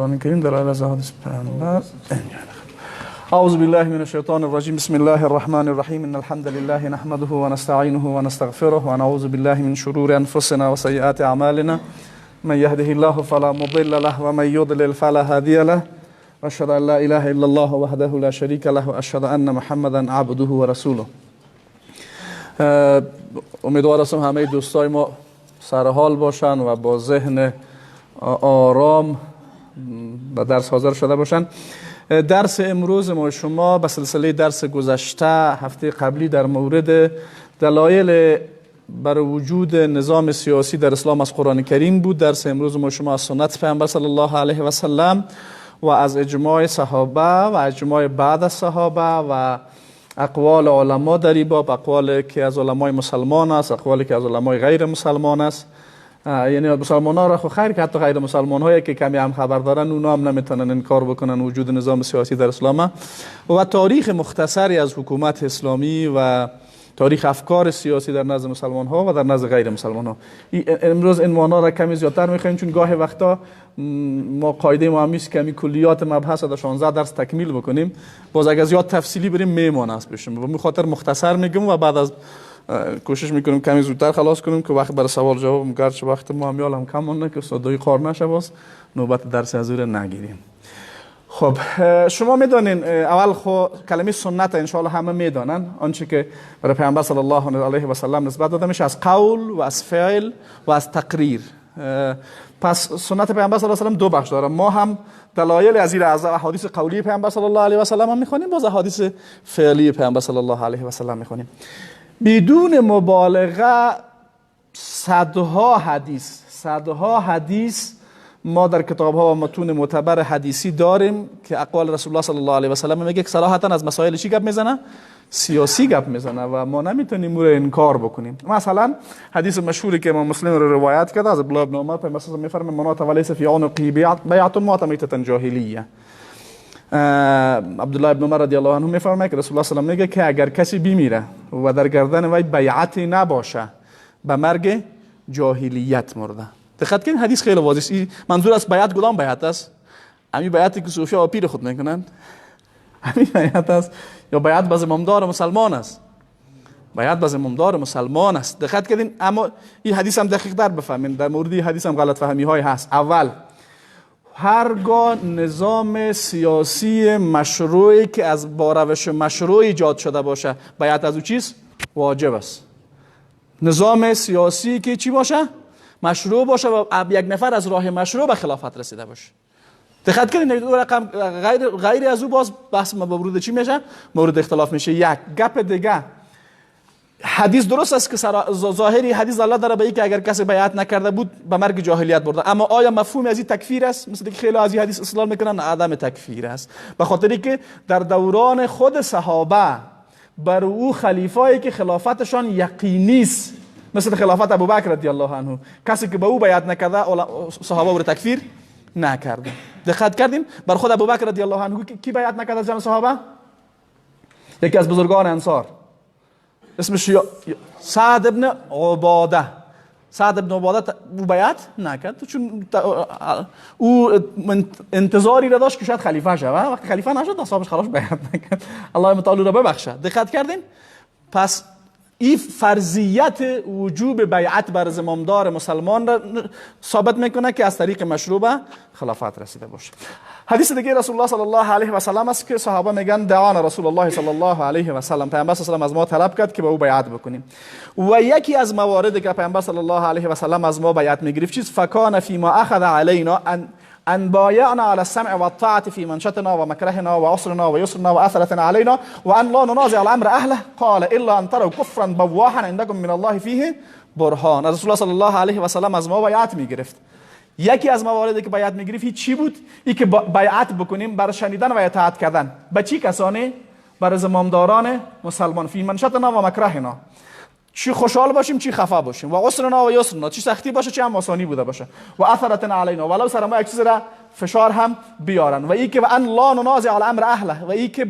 قرآن الكريم دلائل حديث پیغمبر. أعوذ بالله من الشيطان الرجيم. بسم الله الرحمن الرحيم. إن الحمد لله نحمده ونستعينه ونستغفره ونعوذ بالله من شرور أنفسنا وسيئات أعمالنا. من يهده الله فلا مضل له ومن يضلل فلا هادي له. وأشهد أن لا إله إلا الله وحده لا شريك له وأشهد أن محمدا عبده ورسوله. امیدوار هستم همه دوستای ما سر حال باشن و با ذهن آرام به درس حاضر شده باشن. درس امروز ما شما به سلسله درس گذشته هفته قبلی در مورد دلایل بر وجود نظام سیاسی در اسلام از قرآن کریم بود. درس امروز ما شما از سنت پیامبر صلی الله علیه و سلم و از اجماع صحابه و اجماع بعد از صحابه و اقوال علما در این باب، اقوالی که از علمای مسلمان است، اقوالی که از علمای غیر مسلمان است. یعنی مسلمان ها را خو خیر که حتی غیر مسلمان هایی که کمی هم خبر دارن اونا هم نمیتونن انکار بکنن وجود نظام سیاسی در اسلام و تاریخ مختصری از حکومت اسلامی و تاریخ افکار سیاسی در نزد مسلمان ها و در نزد غیر مسلمان ها. امروز عنوان ها را کمی زیادتر میخوایم چون گاهی وقتا ما قاعده ما همیشه کمی کلیات مبحث در 16 درس تکمیل بکنیم، باز اگه زیاد تفصیلی بریم میمونه است بشیم و خاطر مختصر میگم و بعد از کوشش میکنیم کمی زودتر خلاص کنیم که وقت برای سوال جواب گرچه وقت ما هم یالم کم مونده که استادای قار نشه باز نوبت درس از نگیریم. خب شما میدونین اول خو کلمه سنت انشاءالله همه میدونن، آنچه که برای پیامبر صلی الله علیه و سلم نسبت داده میشه از قول و از فعل و از تقریر. پس سنت پیامبر صلی الله علیه و سلم دو بخش داره. ما هم دلایل از این احادیث قولی پیامبر صلی الله علیه و سلم هم میخونیم، باز احادیث فعلی پیامبر صلی الله علیه و سلم میخونیم. بدون مبالغه صدها حدیث ما در کتاب ها و متون معتبر حدیثی داریم که اقوال رسول الله صلی الله علیه و سلم میگه که صراحتا از مسائل چی گپ میزنه؟ سیاسی گپ میزنه و ما نمیتونیم اون رو انکار بکنیم. مثلا حدیث مشهوری که امام مسلم رو روایت کرده از عبدالله بن عمر پیامبر میفرمه منات ولیس فی عنقی بیعة ما میتة جاهلیه. عبدالله ابن عمر رضی الله عنه میفرماید که رسول الله صلی الله علیه و میگه که اگر کسی بمیره و در گردن وی بیعتی نباشه به مرگ جاهلیت مرده. دقت کنید حدیث خیلی واضحه است. منظور از بیعت کدام بیعت است؟ همین بیعتی که صوفی ها پیر خود میکنند، همین بیعت است یا بیعت باز امامدار مسلمان است؟ بیعت باز امامدار مسلمان است. دقت کنید. اما این حدیث هم دقیق تر بفهمین، در مورد این حدیث هم غلط فهمی های هست. اول، هرگاه نظام سیاسی مشروعی که از با روش مشروع ایجاد شده باشه بیعت از او چیست؟ واجب است. نظام سیاسی که چی باشه؟ مشروع باشه و یک نفر از راه مشروع به خلافت رسیده باشه. دقت کنید دو رقم غیر از او باز بحث مورد چی میشه؟ مورد اختلاف میشه. یک گپ دیگه، حدیث درست است که ظاهری حدیث الله داره به این که اگر کسی بیعت نکرده بود به مرگ جاهلیت برده، اما آیا مفهوم از این تکفیر است؟ مثل که خیلی از این حدیث استدلال میکنن عدم تکفیر است، به خاطری که در دوران خود صحابه بر او خلیفایی که خلافتشان یقینی است مثل خلافت ابوبکر رضی الله عنه، کسی که به او بیعت نکرده صحابه او را تکفیر نکرده. دقت کردیم بر خود ابوبکر رضی الله عنه کی بیعت نکرده از جمع صحابه؟ یکی از بزرگان انصار اسمش سعد ابن عباده. سعد ابن عباده او بیعت نکرد چون او انتظاری را داشت که شاید خلیفه شود. وقتی خلیفه نشد اصحابش خلاص بیعت نکرد. الله متعال را ببخشه. دقت کردین؟ پس این فرضیت وجوب بیعت بر زمامدار مسلمان را ثابت میکنه که از طریق مشروع به خلافت رسیده باشه. حدیث دیگه رسول الله صلی الله علیه و سلم است که صحابه میگن دعانا رسول الله صلی الله علیه و سلم، پیامبر صلی الله علیه و سلم از ما طلب کرد که به او بیعت بکنیم. و یکی از مواردی که پیامبر صلی الله علیه و سلم از ما بیعت میگرفت چیز فکان فی ما اخذ علینا ان بایعنا على السمع والطاعه في منشطنا ومكرهنا وعسرنا ويسرنا واثرتنا علينا وان لا ننازع الامر اهله قال الا ان تروا كفرا بواحا عندكم من الله فيه برهان. رسول الله صلی الله علیه و سلم از ما بیعت میگرفت. یکی از مواردی که بیعت میگرفت چی بود؟ این که بیعت بکنیم بر شنیدن و اطاعت کردن به چی کسانی؟ بر زمامداران مسلمان. فی منشطنا و مکرهنا، چی خوشحال باشیم چی خفا باشیم، و عسرنا و یسرنا، چی سختی باشه چی هم آسانی بوده باشه، و اثرتنا علینا، ولو سر ما یک چیز را فشار هم بیارن. و این که و ان لا ننازع الامر اهله، و این که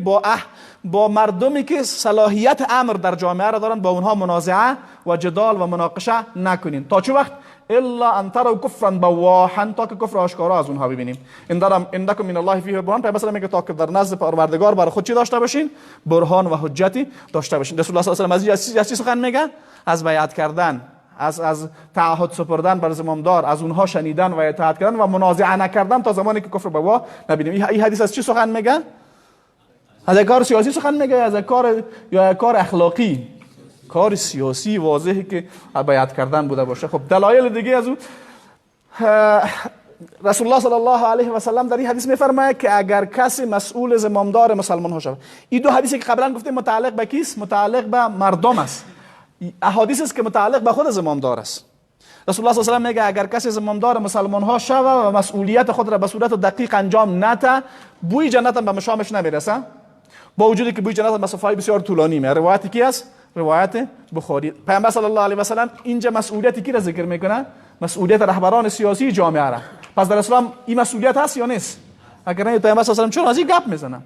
با مردمی که صلاحیت امر در جامعه را دارن با اونها منازعه و جدال و مناقشه نکنین. تا چه وقت؟ الا ان تروا کفرا بواحا، تا که کفر آشکارا از اونها ببینیم. این دارم اندکم من الله فیه برهان، پیامبر میگه تا که در نزد پروردگار برای خود چی داشته باشین؟ برهان و حجتی داشته باشین. رسول الله صلی الله علیه و آله از چی سخن میگه؟ از بیعت کردن، از تعهد سپردن بر زمامدار، از اونها شنیدن و اطاعت کردن و منازعه نکردن تا زمانی که کفر بوا نبینیم. این حدیث از چی سخن میگه؟ از کار سیاسی سخن میگه، از کار یا کار اخلاقی؟ کار سیاسی واضحه که بیعت کردن بوده باشه. خب دلایل دیگه از او رسول الله صلی الله علیه و سلم در این حدیث میفرماید که اگر کسی مسئول زمامدار مسلمان ها شود، این دو حدیثی که قبلا گفتیم متعلق به کیست؟ متعلق به مردم است. احادیث است که متعلق به خود زمامدار است. رسول الله صلی الله علیه و سلم میگه اگر کسی زمامدار مسلمان ها شود و مسئولیت خود را به صورت دقیق انجام نده، بوی جنت هم به مشامش نمیرسه، با وجودی که بوی جنت مسافه بسیار طولانی میره. روایتی کی است؟ روایت بخاری. پیامبر صلی الله علیه و سلم اینجا مسئولیت کی را ذکر میکنه؟ مسئولیت رهبران سیاسی جامعه را. پس در اسلام این مسئولیت هست یا نیست؟ اگر نه پیامبر صلی الله علیه و سلم چون از این گپ میزنه؟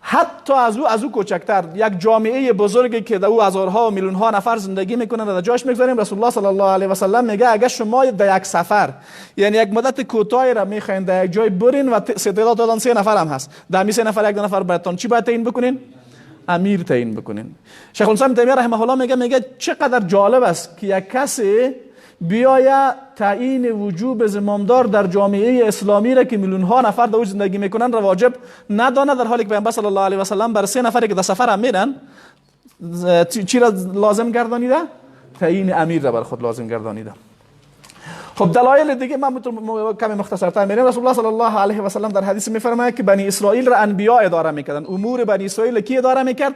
حتی از او کوچکتر یک جامعه بزرگی که در او هزارها و میلیون ها نفر زندگی میکنن در جاش میگذاریم، رسول الله صلی الله علیه و سلم میگه اگر شما در یک سفر، یعنی یک مدت کوتاهی را میخواین در یک جای برین و تعداد دادن 3 نفر هم هست، در می 3 نفر یک نفر براتون چی باید تعیین بکنین؟ امیر تعیین بکنین. شیخ الاسلام تیمیه رحمه الله میگه چقدر جالب است که یک کسی بیاید تعیین وجوب زمامدار در جامعه اسلامی را که میلیون ها نفر در زندگی میکنن را واجب ندانه، در حالی که پیامبر صلی الله علیه و سلم بر 3 نفری که در سفر هم میرن چی را لازم گردانیده؟ تعیین امیر را بر خود لازم گردانیده. خب دلایل دیگه من کمی مختصرتر میرم. رسول الله صلی الله علیه و سلم در حدیث میفرماید که بنی اسرائیل را انبیا اداره میکردن. امور بنی اسرائیل کی اداره میکرد؟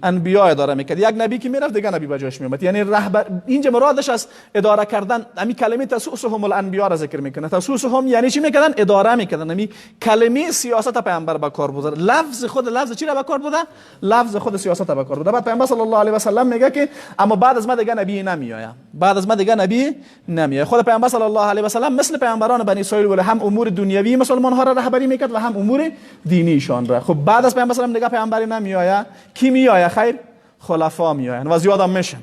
انبیا اداره میکرد. یک نبی که میرفت دیگه نبی بجاش میومد. یعنی رهبر اینجا مرادش از اداره کردن. همین کلمه تسوسهم الانبیا را ذکر میکنه. تسوسهم یعنی چی میکردن؟ اداره میکردن. همین کلمه سیاست پیامبر به کار برد. لفظ خود لفظ چی را به کار برده؟ لفظ خود سیاست به کار برده. بعد پیامبر صلی الله علیه و سلم میگه که اما بعد از من دیگه نبی نمیآید. بعد از من دیگه نبی نمیآید. خود پیامبر صلی الله علیه و سلم مثل پیامبران بنی اسرائیل ولی هم امور دنیوی مسلمان ها را رهبری میکرد و هم امور دینیشان را. خب بعد از پیامبر صلی الله علیه و سلم دیگه پیامبری نمیآید. کی میآید؟ خیر خلفا میآیند و زیاد هم میشن.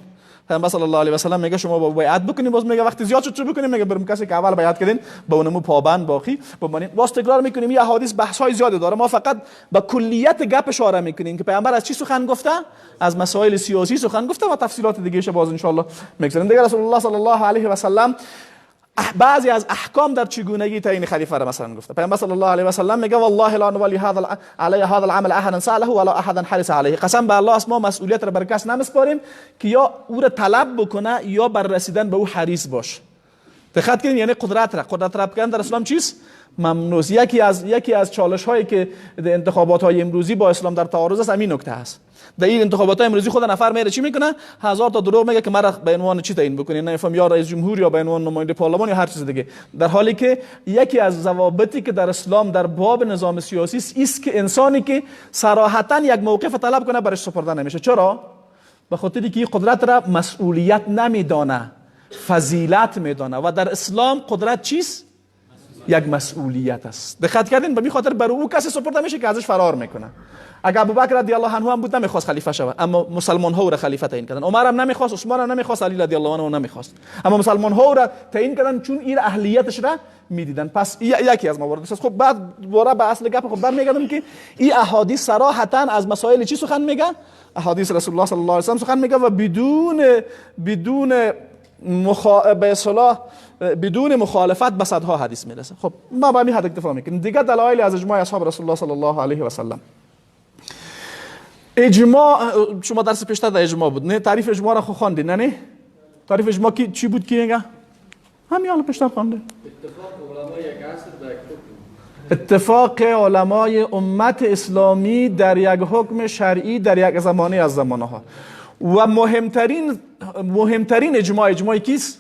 پیامبر صلی الله علیه و سلم میگه شما با بیعت بکنید، باز میگه وقتی زیاد شد چه بکنیم؟ میگه بریم کسی که اول بیعت کردین با اونمو پابند باقی بمانید. باز تکرار میکنیم این احادیث بحث های زیادی داره، ما فقط با کلیت گپ اشاره میکنیم که پیامبر از چی سخن گفته؟ از مسائل سیاسی سخن گفته و تفصیلات دیگه ش باز ان شاء الله میگذاریم. دیگه رسول الله صلی الله علیه و سلم بعضی از احکام در چگونگی تعیین خلیفه را مثلا گفته. پیامبر صلی الله علیه و سلم میگه والله لا نولی هذا العمل احدا ساله ولا احدا حرص علیه. قسم به الله است ما مسئولیت را بر کس نمیسپاریم که یا او را طلب بکنه یا بر رسیدن به او حریص باش. دقت کنید، یعنی قدرت را کردن در اسلام چیست؟ ممنوع. یکی از چالش هایی که انتخابات های امروزی با اسلام در تعارض است همین نکته است. در این انتخابات های امروزی خود نفر میره چی میکنه؟ 1000 تا دروغ میگه که مرا به عنوان چی تعیین بکنین، نمیفهم یا رئیس جمهور یا به عنوان نماینده پارلمان یا هر چیز دیگه، در حالی که یکی از ضوابطی که در اسلام در باب نظام سیاسی است که انسانی که صراحتا یک موقف طلب کنه برش سپرده نمیشه. چرا؟ به خاطری که این قدرت را مسئولیت نمیدانه، فضیلت میدانه و در اسلام قدرت چیست؟ یک مسئولیت است. دقت کردین؟ به این خاطر برای او کسی سپرده میشه که ازش فرار میکنه. اگر ابوبکر رضی الله عنه هم بود نمیخواست خلیفه شود، اما مسلمان ها او را خلیفه تعیین کردن. عمر هم نمیخواست، عثمان هم نمیخواست، علی رضی الله عنه نمیخواست، اما مسلمان ها او را تعیین کردن چون این اهلیتش را میدیدن. پس یکی از موارد است. خب بعد دوباره به اصل گپ خود برمیگردم که این احادیث صراحتا از مسائل چی سخن میگه؟ احادیث رسول الله صلی الله علیه و سلم سخن میگه و بدون مخالفت به صدها حدیث میرسه. خب ما با همین حد اکتفا میکنیم. دیگه دلایل از اجماع اصحاب رسول الله صلی الله علیه و سلم. اجماع شما درس پیشتر در اجماع بود نه؟ تعریف اجماع را خو خواندید نه؟ تعریف اجماع کی چی بود؟ کی میگه؟ همین حالا پیشتر خوانده. اتفاق علمای امت اسلامی در یک حکم شرعی در یک زمانه از زمانه ها و مهمترین اجماع کیست؟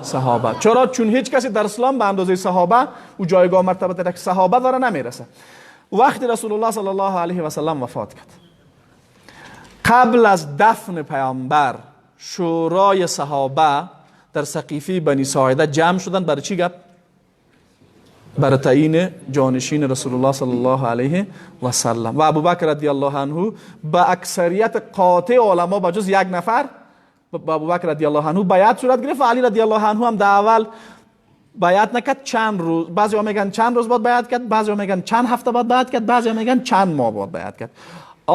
صحابه. چرا؟ چون هیچ کسی در اسلام به اندازه صحابه و جایگاه مرتبه صحابه داره نمیرسه. وقتی رسول الله صلی الله علیه و سلم وفات کرد، قبل از دفن پیامبر شورای صحابه در سقیفه بنی ساعده جمع شدن برای چی گپ؟ برای تعیین جانشین رسول الله صلی الله علیه و سلم. و ابوبکر رضی الله عنه با اکثریت قاطع علما با جز یک نفر با ابوبکر رضی الله عنه بیعت صورت گرفت و علی رضی الله عنه هم در اول بیعت نکرد. چند روز، بعضیا میگن چند روز بعد بیعت کرد، بعضیا میگن چند هفته بعد بیعت کرد، بعضیا میگن چند ماه بعد بیعت کرد.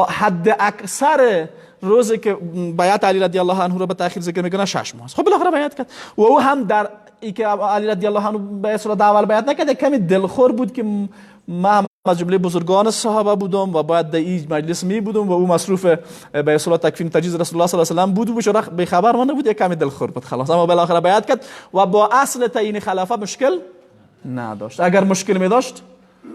حد اکثر روزی که بیعت علی رضی الله عنه رو به تأخیر ذکر میکنه 6 ماه. خب بالاخره بیعت کرد و او هم در ای که علی رضی الله عنه به صورت اول بیعت نکرد کمی دلخور بود که من از جمله بزرگان صحابه بودم و باید در این مجلس می بودم و او مصروف به اصطلاح تکفین تجهیز رسول الله صلی الله علیه و سلم بود و به خبر مانده بود، یک کمی دلخور بود. خلاص اما بالاخره بیعت کرد و با اصل تعیین خلافت مشکل نداشت. اگر مشکل می داشت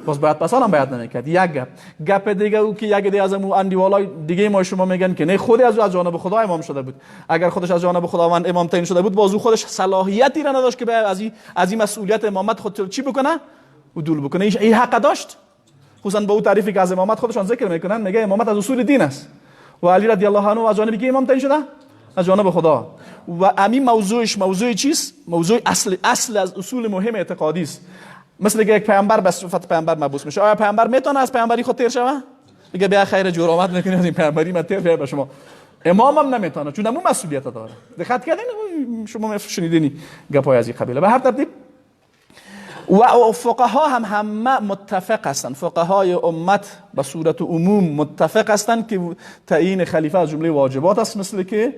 باز بعد پس هم بیعت نمیکرد. یک گپ دیگه او که یک دیگه از اون اندیوالای دیگه ما شما میگن که نه خود از جانب خدا امام شده بود. اگر خودش از جانب خداوند امام تعیین شده بود باز او خودش صلاحیتی را نداشت که از این مسئولیت امامت خود چی بکنه؟ عدول بکنه. این حق داشت. خصوصا با او تعریفی که از امامت خودشان ذکر میکنن، میگه امامت از اصول دین است و علی رضی الله عنه از جانب کی امام تعیین شده؟ از جانب خدا. و همین موضوع چیست؟ موضوع اصل از اصول مهم اعتقادی است. مثل که یک پیامبر به صفت پیامبر مبعوث میشه، آیا پیامبر میتونه از پیامبری خود تیر شوه؟ میگه بیا خیر جور آمد میکنی از این پیامبری من تیر به شما. امام هم نمیتونه چون همون مسئولیت داره. دقت کردین شما شنیدین گپای از این قبیله. به هر ترتیب و فقها هم همه متفق هستند، فقهای امت به صورت عموم متفق هستند که تعیین خلیفه از جمله واجبات است. مثل که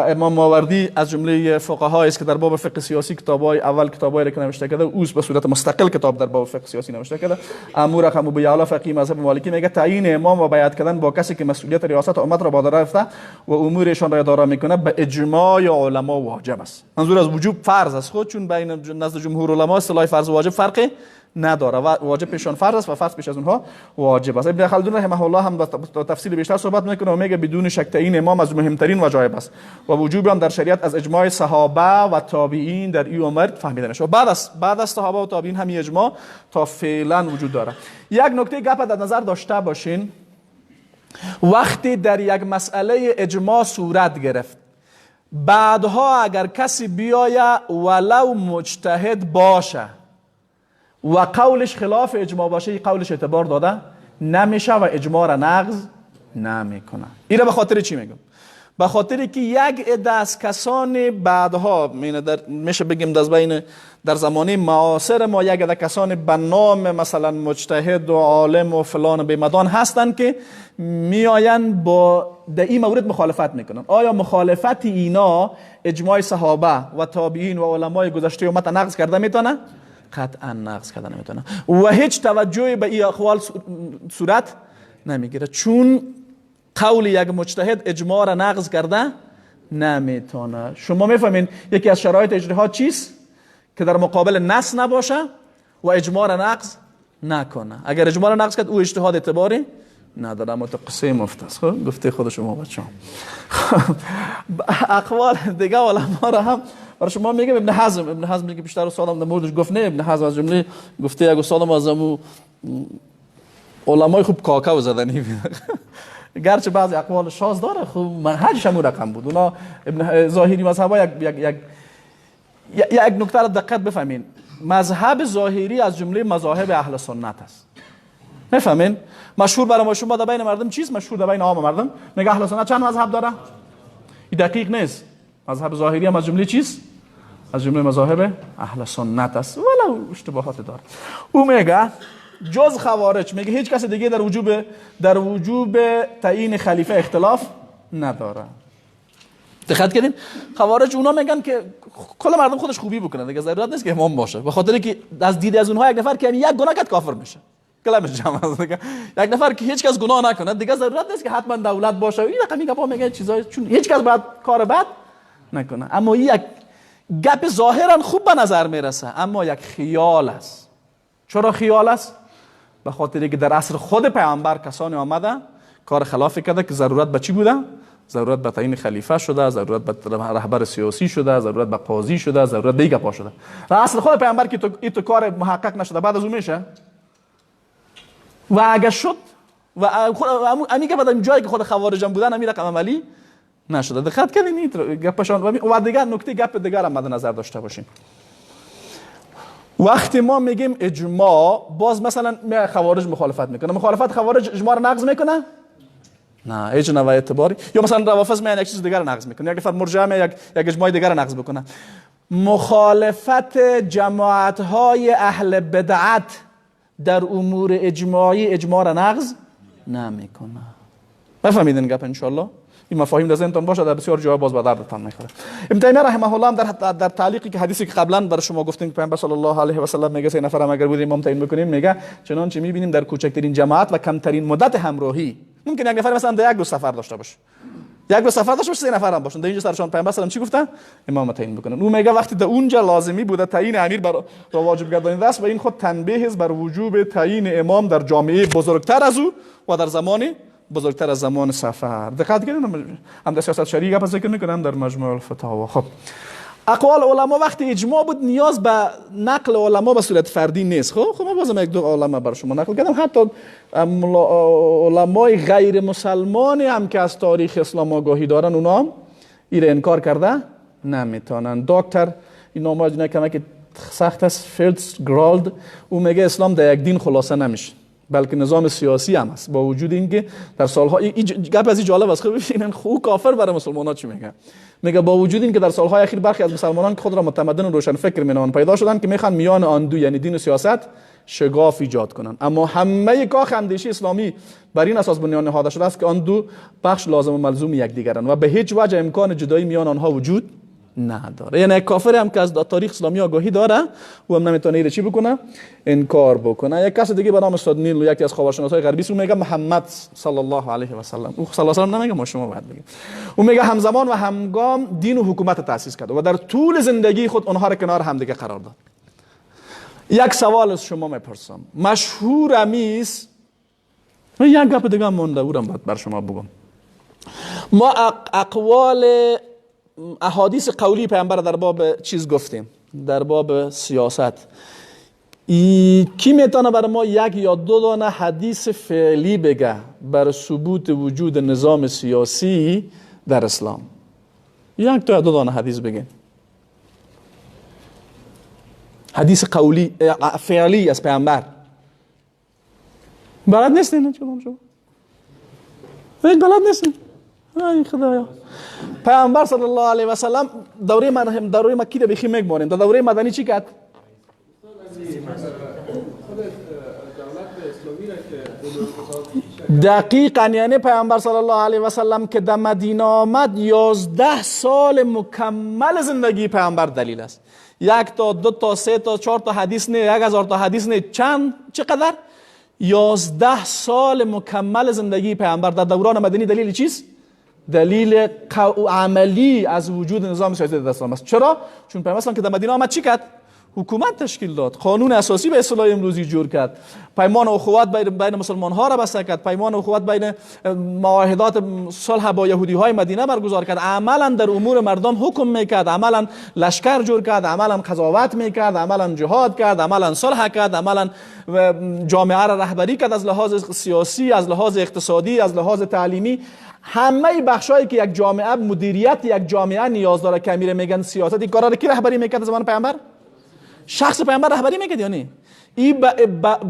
امام ماوردی از جمله فقهایی است که در باب فقه سیاسی کتابای اول کتابایی که نوشته کرده اوست، به صورت مستقل کتاب در باب فقه سیاسی نوشته کرده. امو رقم ابو یعلا فقیه مذهب مالکی میگه تعیین امام و بیعت کردن با کسی که مسئولیت ریاست امت را بر عهده گرفته و امورشان را اداره میکنه به اجماع علما واجب است. منظور از وجوب فرض است خود، چون بین نزد جمهور علما اصطلاح فرض و واجب فرقی نداره و واجب پیشان فرض است و فرض پیش از اونها واجب است. ابن خلدون رحمه الله هم با تفصیل بیشتر صحبت میکنه و میگه بدون شک تعیین امام از مهمترین وجایب است و وجوب آن در شریعت از اجماع صحابه و تابعین در این امر فهمیده میشه. بعد از صحابه و تابعین هم اجماع تا فعلا وجود داره. یک نکته گپ در نظر داشته باشین، وقتی در یک مسئله اجماع صورت گرفت بعدها اگر کسی بیاید ولو مجتهد باشه و قولش خلاف اجماع باشه، قولش اعتبار داده نمیشه و اجماع را نقض نمیکنه. این را به خاطر چی میگم؟ به خاطر که یک عده از کسان بعدها میشه بگیم در زمانه معاصر ما یک عده کسان به نام مثلا مجتهد و عالم و فلان بیمدان هستند که میآیند با در این مورد مخالفت میکنن. آیا مخالفت اینا اجماع صحابه و تابعین و علمای گذشته امت نقض کرده میتونه؟ قطعا نقض کردن نمیتونه و هیچ توجهی به این اقوال صورت نمیگیره، چون قول یک مجتهد اجماع را نقض کرده نمیتونه. شما میفهمین یکی از شرایط اجتهاد چیست؟ که در مقابل نص نباشه و اجماع را نقض نکنه. اگر اجماع را نقض کرد او اجتهاد اعتباری نداره. اما تو قصه مفتاست گفته خود شما بچه‌ها. اقوال دیگه علما را هم برای شما میگم. ابن حزم میگه بیشتر استادم در موردش گفت نه. ابن حزم از جمله گفته یک استادم از همون علمای خوب کاکاو زدنی گرچه بعضی اقوال شاذ داره، خوب منهجش هم رقم بود. اونا ابن ظاهری مذهبا یک نکته را دقت بفهمین. مذهب ظاهری از جمله مذاهب اهل سنت است. میفهمین؟ مشهور برای شما در بین مردم چیز مشهور در بین عام مردم میگه اهل سنت چند مذهب داره؟ این دقیق نیست. مذهب ظاهری هم از جمله چیز؟ از جمله مذاهب اهل سنت است، ولو اشتباهات داره. او میگه جز خوارج، میگه هیچ کس دیگه در وجوب تعیین خلیفه اختلاف نداره. دقت کردین؟ خوارج اونا میگن که کل مردم خودش خوبی بکنه، دیگه ضرورت نیست که امام باشه، به خاطر که از دید از اونها یک نفر که یک گناه کرد کافر میشه. کلامش جمع است دیگه. یک نفر که هیچ کس گناه نکنه دیگه ضرورت نیست که حتما دولت باشه. این رقمی گپا میگه چیزای، چون هیچ کس بعد کار بد نکنه. اما یک گپ ظاهرا خوب به نظر میرسه اما یک خیال است. چرا خیال است؟ به خاطر که در عصر خود پیامبر کسانی آمده کار خلافی کرده که ضرورت به چی بوده؟ ضرورت به تعیین خلیفه شده، ضرورت به رهبر سیاسی شده، ضرورت به قاضی شده، ضرورت به گپا شده. در عصر خود پیامبر که تو کار محقق نشده بعد از اون میشه و اگه شد و امی که بعد جایی که خود خوارج هم بودن همین رقم عملی نشده. دقت کنین این گپشان و دیگر نکته گپ دیگر هم مد نظر داشته باشین. وقتی ما میگیم اجماع، باز مثلا خوارج مخالفت میکنه، مخالفت خوارج اجماع رو نقض میکنه؟ نه هیچ نوع اعتباری. یا مثلا روافض میان یک چیز دیگر رو نقض میکنه، یک نفر مرجع می یک اجماع دیگر رو نقض بکنه. مخالفت جماعت های اهل بدعت در امور اجماعی اجماع را نقض نمیکنه. بفهمیدین گپ ان شاء الله؟ این مفاهیم در ذهنتون باشه، در بسیار جاها باز به دردتان میخوره. ابن تیمیه رحمه الله هم در تعلیقی که حدیثی که قبلا بر شما گفتیم پیامبر صلی الله علیه و سلم میگه 3 نفر هم اگر بودیم امام تعیین بکنیم، میگه چنانچه میبینیم در کوچکترین جماعت و کمترین مدت همراهی ممکن یک نفر مثلا در یک روز سفر داشته باشه، یک روز سفر داشته باشه 3 نفر هم باشن، در اینجا سرشان پیامبر صلی الله علیه و چی گفتن؟ امام تعیین بکنن. اون میگه وقتی در اونجا لازمی بوده تعیین امیر بر واجب گردانیده است و این خود تنبیه است بر وجوب تعیین امام در جامعه بزرگتر از او و در زمان بزرگتر از زمان سفر. دقت کنید هم در سیاست شرعی گپ ذکر میکنم در مجموع الفتاوا. خب اقوال علما وقتی اجماع بود نیاز به نقل علما به صورت فردی نیست. خب ما بازم یک دو علما بر شما نقل کردم، حتی علمای غیر مسلمانی هم که از تاریخ اسلام آگاهی دارن اونا هم این انکار کرده نمیتونن. دکتر این نامه جنه که سخت است، فیلدز گرالد، او میگه اسلام در یک دین خلاصه نمیشه بلکه نظام سیاسی هم است. با وجود اینکه در سالها گپ از این جالب است، ببینن خو کافر برای مسلمان‌ها چی میگه با وجود اینکه در سالهای اخیر برخی از مسلمانان که خود را متمدن و روشن فکر مینامند پیدا شدن که میخوان میان آن دو یعنی دین و سیاست شگاف ایجاد کنند، اما همه کاخ اندیشه اسلامی بر این اساس بنیان نهاده شده است که آن دو بخش لازم و ملزوم یکدیگرند و به هیچ وجه امکان جدایی میان آنها وجود نداره. یعنی یک کافر هم که از تاریخ اسلامی آگاهی داره او هم نمیتونه ایره چی بکنه؟ انکار بکنه. یک کس دیگه به نام استاد نیل، یکی از خاورشناسای غربی، او میگه محمد صلی الله علیه و سلم، او صلی الله علیه و سلم نمیگه، ما شما باید بگیم، او میگه همزمان و همگام دین و حکومت تأسیس کرد و در طول زندگی خود اونها را کنار هم دیگه قرار داد. یک سوال از شما میپرسم، مشهور امیست و یک گپ دیگه مونده او را باید بر شما بگم. ما اقوال احادیث قولی پیامبر در باب چیز گفتیم، در باب سیاست. کی میتونه برای ما یک یا دو دانه حدیث فعلی بگه بر ثبوت وجود نظام سیاسی در اسلام؟ یک تا دو دانه حدیث بگه، حدیث قولی فعلی از پیامبر. بلد نیستین چون شما هیچ بلد نیستین. ای خدایا، پیامبر صلی الله علیه و سلم دوره مکی رو بخی میگماریم، در دوره مدنی چی کرد؟ دقیقاً، یعنی پیامبر صلی الله علیه و سلم که در مدینه آمد 11 سال مکمل زندگی پیامبر دلیل است. 1 تا 2 تا 3 تا 4 تا حدیث نه، 1000 تا حدیث نه، چقدر؟ 11 سال مکمل زندگی پیامبر در دوران مدنی دلیل چیست؟ دلیل عملی از وجود نظام سیاسی در اسلام است. چرا؟ چون پیامبر که در مدینه آمد چی کرد؟ حکومت تشکیل داد، قانون اساسی به اصطلاح امروزی جور کرد، پیمان اخوت بین مسلمان ها را بسته کرد، پیمان اخوت بین معاهدات صلح با یهودی های مدینه برگزار کرد، عملا در امور مردم حکم میکرد، عملا لشکر جور کرد، عملا قضاوت میکرد، عملا جهاد کرد، عملا صلح کرد، عملا جامعه را رهبری کرد، از لحاظ سیاسی، از لحاظ اقتصادی، از لحاظ تعلیمی. همه بخشایی که یک جامعه، مدیریت یک جامعه نیاز داره که امیر میگن سیاست، این کارا رو کی رهبری میکرد زمان پیامبر؟ شخص پیامبر رهبری میکرد یا نه؟ این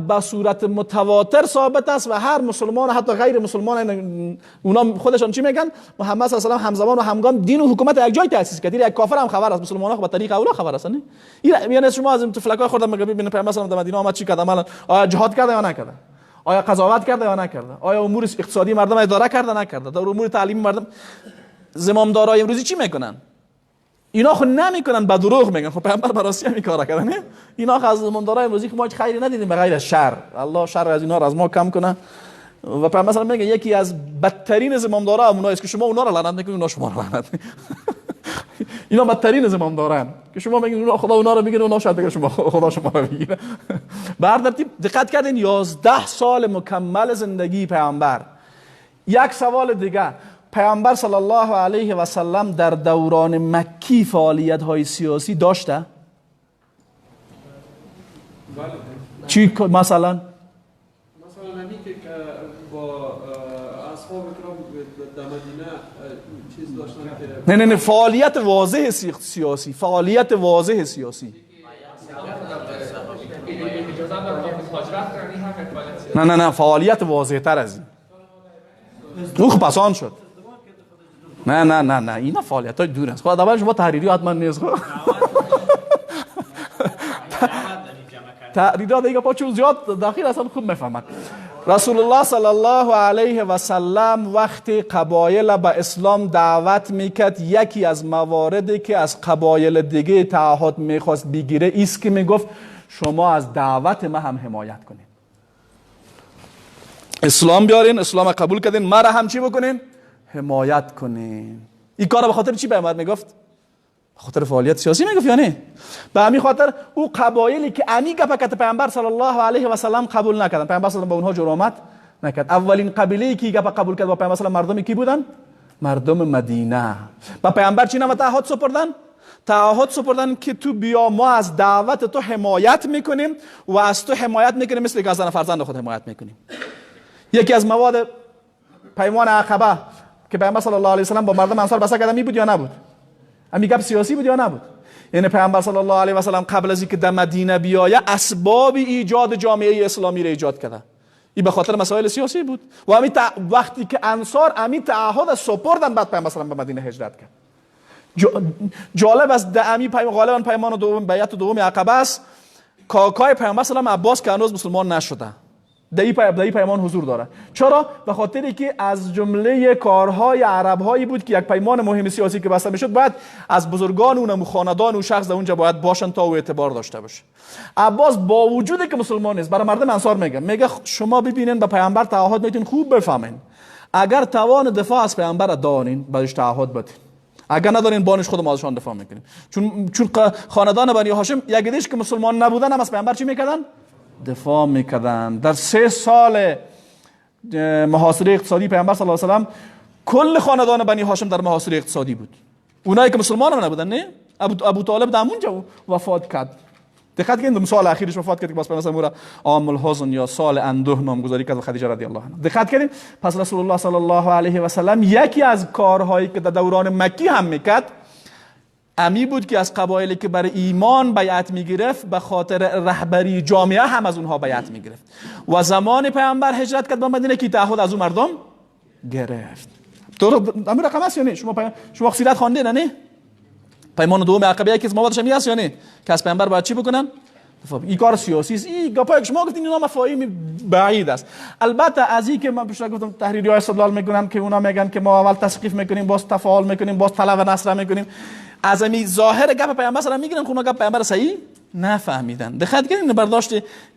به صورت متواتر ثابت است و هر مسلمان حتی غیر مسلمان اونا خودشان چی میگن؟ محمد صلی الله علیه و همزمان و همگام دین و حکومت یک جای تأسیس کرد. یک کافر هم خبر است، مسلمان‌ها به طریق اولا خبر هستن. یعنی شما از این فلکای خوردن میگه ببین پیامبر صلی الله علیه و مدینه آمد چی کرد؟ عملا آیا جهاد کرد یا نکرد؟ آیا قضاوت کرد یا نکرد؟ آیا امور اقتصادی مردم اداره کرد یا نکرد؟ در امور تعلیمی مردم زمامدارای امروزی چی میکنن؟ اینا خود نمیکنن، به دروغ میگن. خب پیامبر براستی همین کارا کردن. اینا از زمامدارای امروزی که ما هیچ خیری ندیدیم به غیر از شر. الله شر از اینا را از ما کم کنه. و پیامبر مثلا میگه یکی از بدترین زمامدارا اونایی است که شما اونا را لعنت میکنید، اونا شما را لعنت میکنن. اینا بدترین زمامدارن که شما میگید خدا اونا رو میگیره، اونا شاید بگه شما خدا شما رو میگیره. به هر ترتیب دقت کردین 11 سال مکمل زندگی پیامبر. یک سوال دیگه، پیامبر صلی الله علیه و سلم در دوران مکی فعالیت های سیاسی داشته؟ بله. چی مثلا؟ مثلا همین که با اصحاب کرام در مدینه چیز داشتن که نه فعالیت واضح سیاسی، فعالیت واضح سیاسی. نه فعالیت واضح تر از این. او خب پسان شد. نه نه نه نه اینا فعالیت های دور است. خود اول شما تحریری حتما نیست. تحریرات دیگه پا چون زیاد داخل اصلا خوب میفهمن. رسول الله صلی الله علیه و سلم وقتی قبایل به اسلام دعوت میکرد، یکی از مواردی که از قبایل دیگه تعهد میخواست بگیره ایست که میگفت شما از دعوت ما هم حمایت کنین، اسلام بیارین، اسلام قبول کردین، ما را هم چی بکنین؟ حمایت کنین. این کار به خاطر چی پیامبر میگفت؟ به خاطر فعالیت سیاسی میگفت یا نه؟ به همین خاطر او قبایلی که امی گپکت پیامبر صلی الله علیه و سلم قبول نکردن، پیامبر صلی الله علیه و سلم به اونها جرأت نکرد. اولین قبیله‌ای که گپ قبول کرد با پیامبر صلی الله علیه و سلم مردمی کی بودن؟ مردم مدینه. با پیامبر چی نام تعهد سپردن؟ تعهد سپردن که تو بیا، ما از دعوت تو حمایت میکنیم و از تو حمایت میکنیم مثل که از زن فرزند خود حمایت میکنیم. یکی از مواد پیمان عقبه که پیامبر صلی الله علیه و سلم با مردم انصار بسته کرد می بود یا نبود؟ امی گپ سیاسی بود یا نبود؟ یعنی پیامبر صلی الله علیه و سلم قبل از اینکه در مدینه بیایه اسباب ایجاد جامعه اسلامی را ایجاد کرده. این به خاطر مسائل سیاسی بود. و وقتی که انصار امی تعهد سپردن بعد پیامبر صلی الله علیه و سلم به مدینه هجرت کرد. جالب است در امی غالبا پیمان دوم بیعت دوم عقبه است. کاکای پیامبر صلی الله علیه و عباس که هنوز مسلمان نشده در این پیمان حضور داره. چرا؟ به خاطری که از جمله کارهای عرب‌هایی بود که یک پیمان مهم سیاسی که بسته میشد باید از بزرگان اون خاندان و شخص در اونجا باید باشن تا او اعتبار داشته باشه. عباس با وجودی که مسلمان نیست برای مردم انصار میگه شما ببینین به پیامبر تعهد میتین خوب بفهمین، اگر توان دفاع از پیامبر دارین بهش تعهد بدین، اگر ندارین بانش خودم ازشان دفاع میکنیم. چون خاندان بنی هاشم یک دیش که مسلمان نبودن هم از پیامبر چی میکردن؟ دفاع میکردن. در 3 سال محاصره اقتصادی پیامبر صلی الله علیه و سلم کل خاندان بنی هاشم در محاصره اقتصادی بود. اونایی که مسلمان هم نبودن، نه ابو طالب در اونجا وفات کرد. دقت کنید سال اخیرش وفات کرد که باز پیامبر مثلا عام الحزن یا سال اندوه نامگذاری کرد و خدیجه رضی الله عنها. دقت کنید پس رسول الله صلی الله علیه و سلم یکی از کارهایی که در دوران مکی هم میکرد امی بود که از قبایلی که برای ایمان بیعت میگرفت به خاطر رهبری جامعه هم از اونها بیعت میگرفت و زمان پیامبر هجرت کرد به مدینه که تعهد از اون مردم گرفت. تو امیر رقم است یا نه؟ شما سیرت خوانده نه؟ پیمان دوم عقبه یکی از موادش هم هست یا نه که از پیامبر باید چی بکنن؟ این کار سیاسی است. این گپایی که شما گفتین اینا مفاهیم بعید است. البته از این که من پیشتر گفتم تحریری‌ها استدلال میکنن که اونا میگن که ما اول تسقیف میکنیم باز تفاعل میکنیم باز طلب و نصر میکنیم، از امی ظاهر گپ پیامبر سلام میگیرن که اونا گپ پیامبر صحیح نفهمیدن. دقت کنین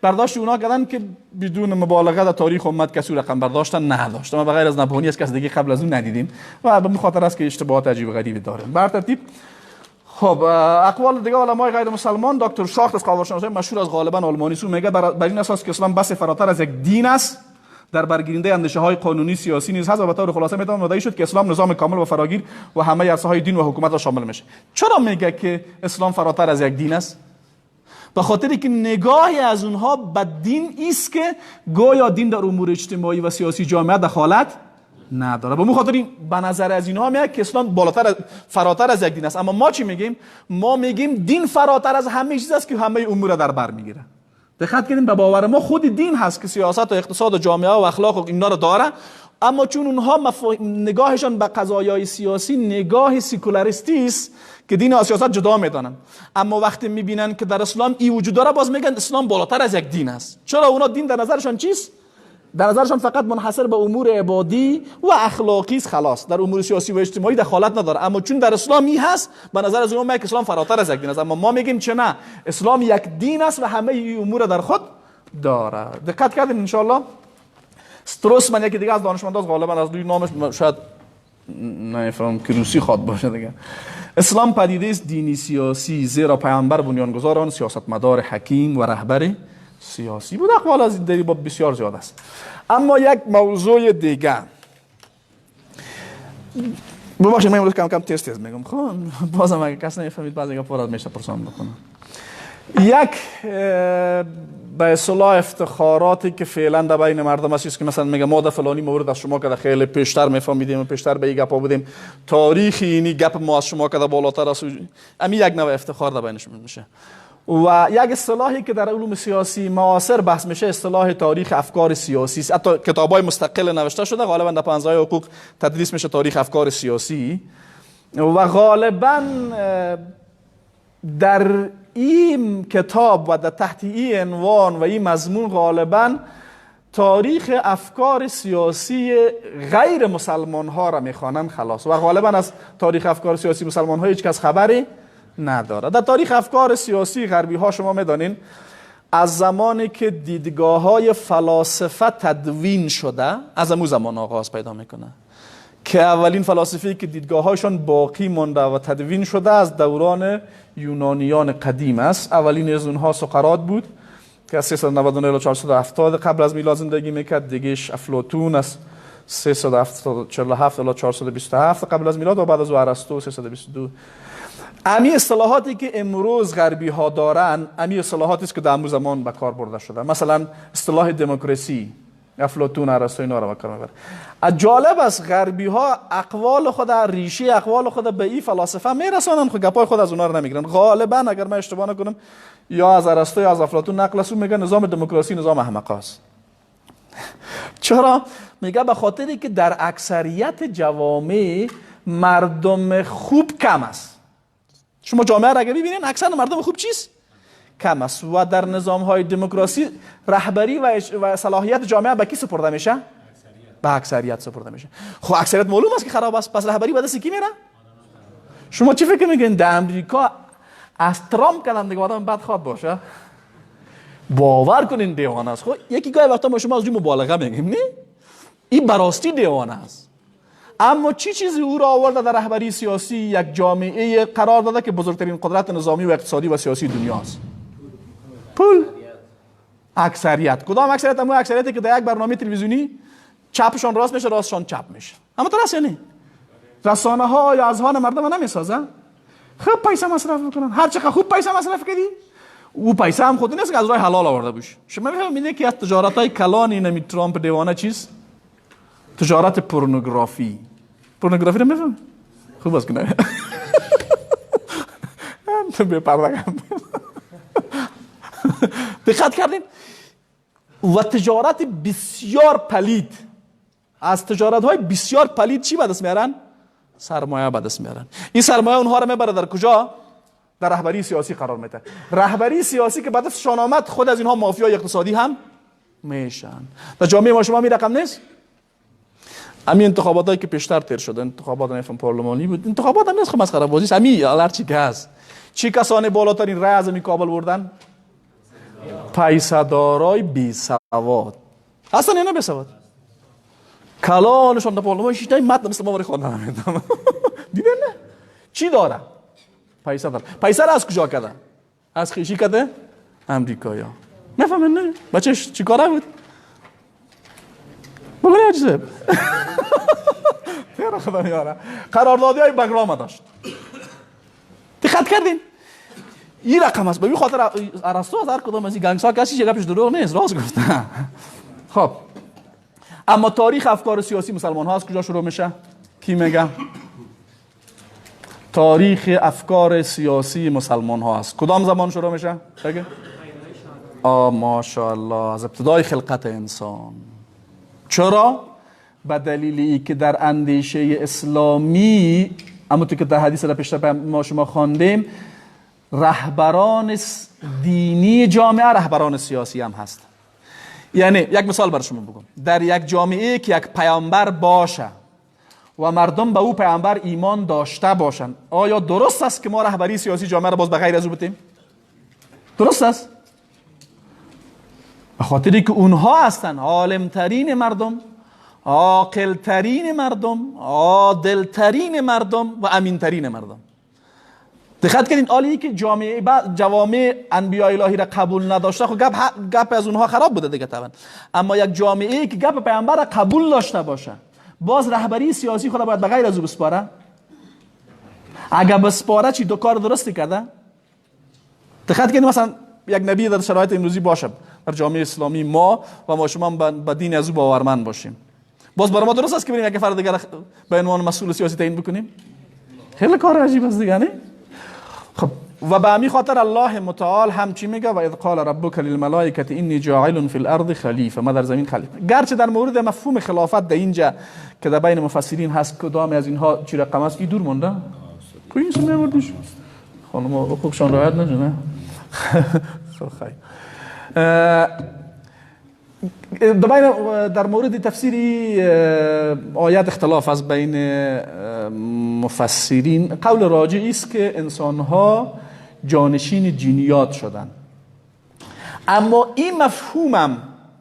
برداشت اونا کردن که بدون مبالغه در تاریخ امت کسی رقم برداشتن نداشت. ما بغیر از نبوانی از کس دیگه قبل از اون ندیدیم و به خاطر است که اشتباهات عجیب و غریبی داره. بر ترتیب خب اقوال دیگه علمای غیر مسلمان، دکتر شاخت از قوارشناسای مشهور از غالبا آلمانی سو میگه بر این اساس که اسلام بس فراتر از یک دین است در برگیرنده اندیشه های قانونی سیاسی نیز هست و به طور خلاصه میتوان مدعی شد که اسلام نظام کامل و فراگیر و همه عرصه های دین و حکومت را شامل میشه. چرا میگه که اسلام فراتر از یک دین است؟ به خاطری که نگاهی از اونها به دین است که گویا دین در امور اجتماعی و سیاسی جامعه دخالت نداره. به خاطر این به نظر از اینها میاد که اسلام بالاتر فراتر از یک دین است. اما ما چی میگیم؟ ما میگیم دین فراتر از همه چیز است که همه امور در بر میگیره. دقت کنید به باور ما خود دین هست که سیاست و اقتصاد و جامعه و اخلاق و اینا رو داره، اما چون اونها نگاهشان به قضایای سیاسی نگاه سکولاریستی است که دین و سیاست جدا میدانن، اما وقتی میبینن که در اسلام این وجود داره باز میگن اسلام بالاتر از یک دین است. چرا اونا دین در نظرشان چیست؟ در نظرشان فقط منحصر به امور عبادی و اخلاقی است، خلاص در امور سیاسی و اجتماعی دخالت نداره. اما چون در اسلام این هست به نظر از اونها میگه اسلام فراتر از یک دین است. اما ما میگیم چه نه، اسلام یک دین است و همه این امور در خود داره. دقت کردین ان شاء الله. استروسمن یکی دیگه از دانشمندان غالبا از روی نامش شاید نمیفهمم که روسی خواد باشه دیگه. اسلام پدیده است دینی سیاسی، زیرا پیامبر بنیانگذار آن سیاستمدار حکیم و رهبر سیاسی بود. اقوال از این دری بسیار زیاد است. اما یک موضوع دیگه، ببخشید من امروز کم کم تست میگم، خب بازم اگه کس نمیفهمید بعضی گپا را میشه پرسان بکنم. یک به اصطلاح افتخاراتی که فعلا در بین مردم است که مثلا میگه ما در فلانی مورد از شما که خیلی پیشتر میفهمیدیم و پیشتر به این گپا بودیم، تاریخ اینی گپ ما از شما که بالاتر است، امی یک نوع افتخار در بینشون میشه. و یک اصطلاحی که در علوم سیاسی معاصر بحث میشه اصطلاح تاریخ افکار سیاسی است. حتی کتابای مستقل نوشته شده، غالبا در پانزهای حقوق تدریس میشه تاریخ افکار سیاسی. و غالبا در این کتاب و در تحت این عنوان و این مضمون غالبا تاریخ افکار سیاسی غیر مسلمان ها را میخوانند خلاص، و غالبا از تاریخ افکار سیاسی مسلمان ها هیچ کس خبری نداره. در تاریخ افکار سیاسی غربی ها شما میدانین از زمانی که دیدگاه های فلاسفه تدوین شده از امو زمان آغاز پیدا میکنه که اولین فلاسفه‌ای که دیدگاه هایشان باقی مانده و تدوین شده از دوران یونانیان قدیم است. اولین از اونها سقراط بود که از 399 الی 470 قبل از میلاد زندگی میکرد. دیگهش افلاطون از 347 الی 427 قبل از میلاد و بعد از او ارسطو 322. امی اصطلاحاتی که امروز غربی ها دارن امی اصطلاحاتی است که در امو زمان به کار برده شده. مثلا اصطلاح دموکراسی افلاطون ارسطو اینا رو به کار میبره. جالب است غربی ها اقوال خود ریشه اقوال خود به این فلاسفه میرسانن، خود گپای خود از اونها رو نمیگیرن. غالبا اگر من اشتباه نکنم یا از ارسطو یا از افلاطون نقل است، میگن نظام دموکراسی نظام احمقاست. چرا؟ میگه به خاطری که در اکثریت جوامع مردم خوب کم است. شما جامعه را اگر ببینید اکثر مردم خوب چیست؟ کم است. و در نظام های دموکراسی رهبری و صلاحیت جامعه به کی سپرده میشه؟ به اکثریت سپرده میشه. خب اکثریت معلوم است که خراب است، پس رهبری به دست کی میره؟ شما چی فکر میکنید در امریکا از ترامپ کلام دیگه آدم بدخواد باشه؟ باور کنین دیوانه است. خب یکی گاهی وقتا ما شما از جو مبالغه میگیم، نه؟ این براستی دیوانه است. اما چی چیزی او را آورده در رهبری سیاسی یک جامعه قرار داده که بزرگترین قدرت نظامی و اقتصادی و سیاسی دنیاست؟ پول. اکثریت. کدام اکثریت؟ اما اکثریتی که در یک برنامه تلویزیونی چپشان راست میشه، راستشان چپ میشه. اما درست یعنی رسانه ها یا اذهان مردم نمیسازن. خب پیسه مصرف میکنن، هر چقدر خوب پیسه مصرف کردی او پیسه هم خود نیست که از راه حلال آورده باشه. شما میفهمید که از تجارت های کلان این ترامپ دیوانه چیست؟ تجارت پورنوگرافی. پورنوگرافی رو میفهم؟ خوب است که نه. تو به پرده دقت کردین؟ و تجارت بسیار پلید. از تجارت های بسیار پلید چی به دست میارن؟ سرمایه به دست میارن. این سرمایه اونها رو میبره در کجا؟ در رهبری سیاسی قرار میده. رهبری سیاسی که بعد از شان آمد خود از اینها مافیای اقتصادی هم میشن. در جامعه ما شما می رقم نیست؟ همین انتخاباتی که پیشتر تیر شده، انتخابات نفهم پارلمانی بود، انتخابات هم نیست، خب مسخره بازی است. همین هر چی که هست. چی کسانی بالاترین رأی از این کابل بردن؟ پیسه دارای بی سواد. اصلا اینا بی سواد. کلانشان در پارلمان شیش تا متن مثل ما خواندن نمیدونم. دیدن نه؟ چی داره؟ پیسه داره. پیسه را از کجا کرده؟ از خیشی کرده؟ امریکایا. نفهمن نه؟ بچه‌ش چی کاره بود؟ بگوی عجیب. تیرا خدا میاره. قراردادی های بگرام داشت. دقت کردین؟ این رقم است. به این خاطر ارسطو از هر کدام از این گنگسا کسی گپش دروغ نیست، راست گفته. خب اما تاریخ افکار سیاسی مسلمان ها از کجا شروع میشه؟ کی میگه؟ تاریخ افکار سیاسی مسلمان ها است. کدام زمان شروع میشه؟ بگه؟ ماشاءالله از ابتدای خلقت انسان. چرا؟ به دلیلی که در اندیشه اسلامی، اما تو که در حدیث را پیشتر ما شما خواندیم، رهبران دینی جامعه رهبران سیاسی هم هست. یعنی یک مثال بر شما بگم، در یک جامعه که یک پیامبر باشه و مردم به او پیامبر ایمان داشته باشند، آیا درست است که ما رهبری سیاسی جامعه را باز به غیر از او بدیم؟ درست است؟ به خاطری که اونها هستن عالمترین مردم، عاقلترین مردم، عادلترین مردم و امینترین مردم. دقت کردین عالیه که جوامع انبیاء الهی را قبول نداشته، خب گپ از اونها خراب بوده دیگه طبعا. اما یک جامعه که گپ پیامبر را قبول داشته باشه، باز رهبری سیاسی خود باید به غیر از او بسپاره. اگر بسپاره چی دو کار درستی کرده؟ دقت کردین مثلا یک نبی در شرایط امروزی باشه در جامعه اسلامی ما و ما شما به دین از او باورمند باشیم، باز برای ما درست است که بریم یک فرد دیگر به عنوان مسئول سیاسی تعیین بکنیم؟ خیلی کار عجیب است دیگه نه؟ خب و به همین خاطر الله متعال هم چی میگه؟ و اذ قال ربک للملائکه انی جاعل فی الارض خلیفه، ما در زمین خلیفه. گرچه در مورد مفهوم خلافت در اینجا که در بین مفسرین هست کدام از اینها چی رقم است، این دور مونده. کوی این سمی آوردیش خانم حقوقشان رعایت نشه نه. خیر در مورد تفسیری آیات اختلاف از بین مفسرین. قول راجعی است که انسانها جانشین جنیات شدن، اما این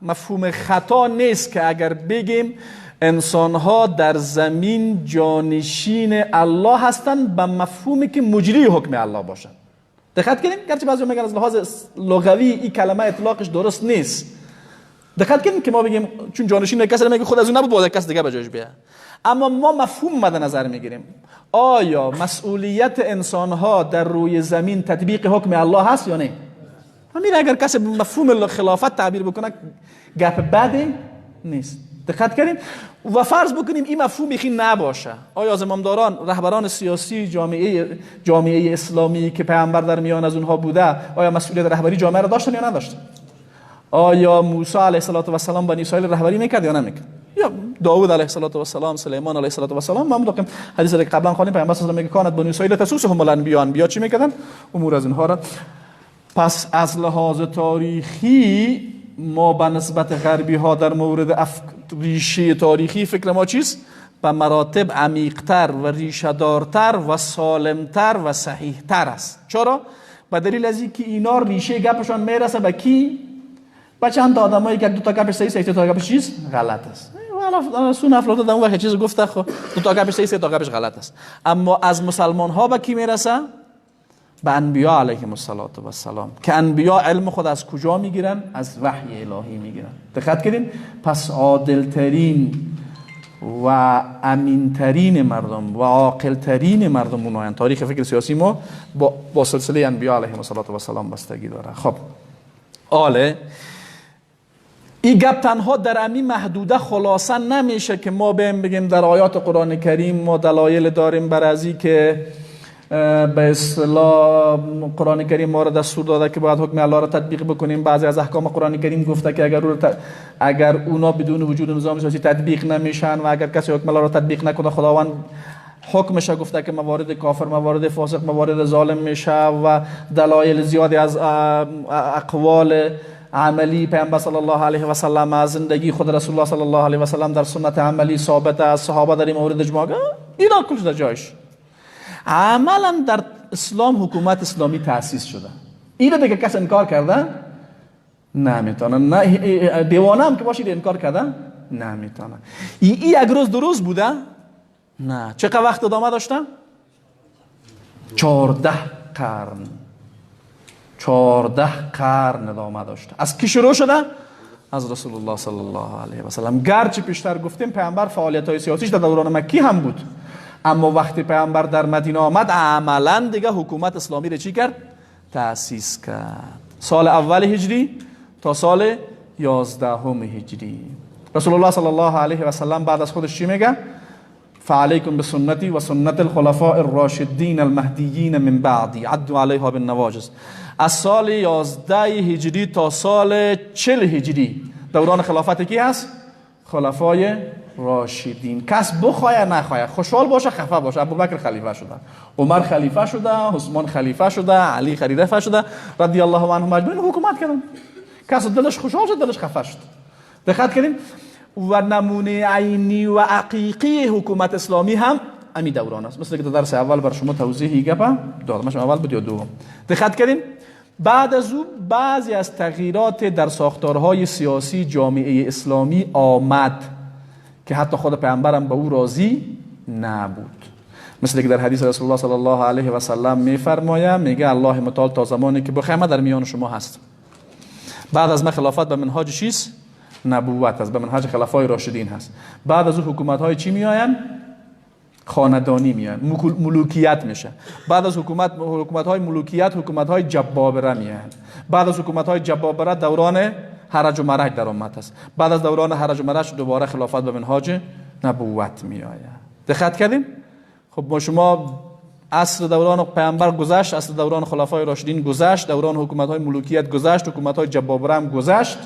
مفهوم خطا نیست که اگر بگیم انسانها در زمین جانشین الله هستند به مفهومی که مجری حکم الله باشند. دقت کنیم، گرچه بعضی میگن از لحاظ لغوی این کلمه اطلاقش درست نیست. دقت کنیم که ما بگیم چون جانشین کسی نمیگه خود از اون نبود باید کس دیگه به جایش بیاد، اما ما مفهوم مد نظر میگیریم. آیا مسئولیت انسانها در روی زمین تطبیق حکم الله هست یا نه؟ همین اگر کسی مفهوم خلافت تعبیر بکنه گپ بده نیست. دقت کنیم و فرض بکنیم این مفهوم بخی نباشه. آیا زمامداران، رهبران سیاسی جامعه اسلامی که پیامبر در میان از اونها بوده، آیا مسئولیت رهبری جامعه را داشتن یا نداشتن؟ آیا موسی علیه السلام بنی اسرائیل رهبری میکرد یا نمیکرد؟ یا داوود علیه السلام، سلیمان علیه السلام؟ ما مطلقاً حدیثی که قبلا خوانیم پیامبر صلی الله علیه و آله میگه کانت بنی اسرائیل تسوسهم الانبیا چی میکردن؟ امور از اینها را. پس از لحاظ تاریخی ما به نسبت غربی ها در مورد ریشه تاریخی فکر ما چیست؟ به مراتب عمیق‌تر و ریشه‌دارتر و سالمتر و صحیح‌تر است. چرا؟ به دلیل از اینکه اینا ریشه گپشان میرسه به کی؟ با چند تا آدمایی که دو تا گپش صحیح، سه تا گپش چیز غلط است. والا سون افلاطون در اون وقت چیز گفته، خب دو تا گپش صحیح، سه تا گپش غلط است. اما از مسلمان ها به کی میرسه؟ به انبیا علیهم السلام، که انبیا علم خود از کجا میگیرن؟ از وحی الهی میگیرن. دقت کردین؟ پس عادلترین و امینترین مردم و عاقلترین مردم اونها. تاریخ فکر سیاسی ما با سلسله انبیا علیهم السلام بستگی داره. خب آله این گپ تنها در امی محدوده خلاصه نمیشه که ما بگیم در آیات قرآن کریم ما دلایل داریم بر ازی که به اصطلاح قرآن کریم ما را دستور داده که باید حکم الله را تطبیق بکنیم. بعضی از احکام قرآن کریم گفته که اگر اونا بدون وجود نظام سیاسی تطبیق نمیشن و اگر کسی حکم الله را تطبیق نکنه خداوند حکمش گفته که موارد کافر، موارد فاسق، موارد ظالم میشه و دلایل زیادی از اقوال عملی پیامبر صلی الله علیه و سلم از زندگی خود رسول الله صلی الله علیه و سلم در سنت عملی ثابت از صحابه در این مورد اجماع. اینا کلش در جایش. عملا در اسلام حکومت اسلامی تأسیس شده. اینو دیگه کس انکار کرده نمیتونه. نه دیوانه هم که باشید انکار کرده نمیتونه. این یک روز دو روز بوده؟ نه. چقدر وقت ادامه داشته؟ 14 قرن. 14 قرن ادامه داشته. از کی شروع شده؟ از رسول الله صلی الله علیه و سلم. گرچه پیشتر گفتیم پیامبر فعالیت‌های سیاسیش در دوران مکی هم بود، اما وقتی پیامبر در مدینه آمد عملا دیگه حکومت اسلامی رو چی کرد؟ تأسیس کرد. سال اول هجری تا سال 11 هجری. رسول الله صلی الله علیه و سلم بعد از خودش چی میگه؟ فعلیکم بسنتی و سنت الخلفاء الراشدین المهدیین من بعدی عدوا علیها بالنواجذ. از سال 11 هجری تا سال 40 هجری دوران خلافت کی هست؟ خلفای راشدین. کس بخواه نخواه، خوشحال باشه خفه باشه. ابوبکر خلیفه شده، عمر خلیفه شده، عثمان خلیفه شده، علی خلیفه شده رضی الله عنهم اجمعین. حکومت کردن. کس دلش خوشحال شد، دلش خفه شد. دقت کنیم و نمونه عینی و حقیقی حکومت اسلامی هم امی دوران است. مثل که در درس اول بر شما توضیحی گپا دادم، اول بود یا دوم. دقت کردین بعد از او بعضی از تغییرات در ساختارهای سیاسی جامعه اسلامی آمد که حتی خود پیامبرم به او راضی نبود. مثل که در حدیث رسول الله صلی الله علیه و سلم میفرماید، میگه الله متعال تا زمانی که بخیر در میان شما هست، بعد از من خلافت به منهاج چیست؟ نبوت است، به منهج خلفای راشدین هست. بعد از او حکومت های چی میآیند؟ خاندانی میآیند، ملوکیت میشه. بعد از حکومت های ملوکیت حکومت های جبابره میآیند. بعد از حکومت های جبابره دوران هرج و مرج در امت است. بعد از دوران هرج و مرج دوباره خلافت به منهاج نبوت میآید. دقت کردین؟ خب ما شما عصر دوران پیامبر گذشت، عصر دوران خلفای راشدین گذشت، دوران حکومت‌های ملوکیت گذشت، حکومت‌های جبابره هم گذشت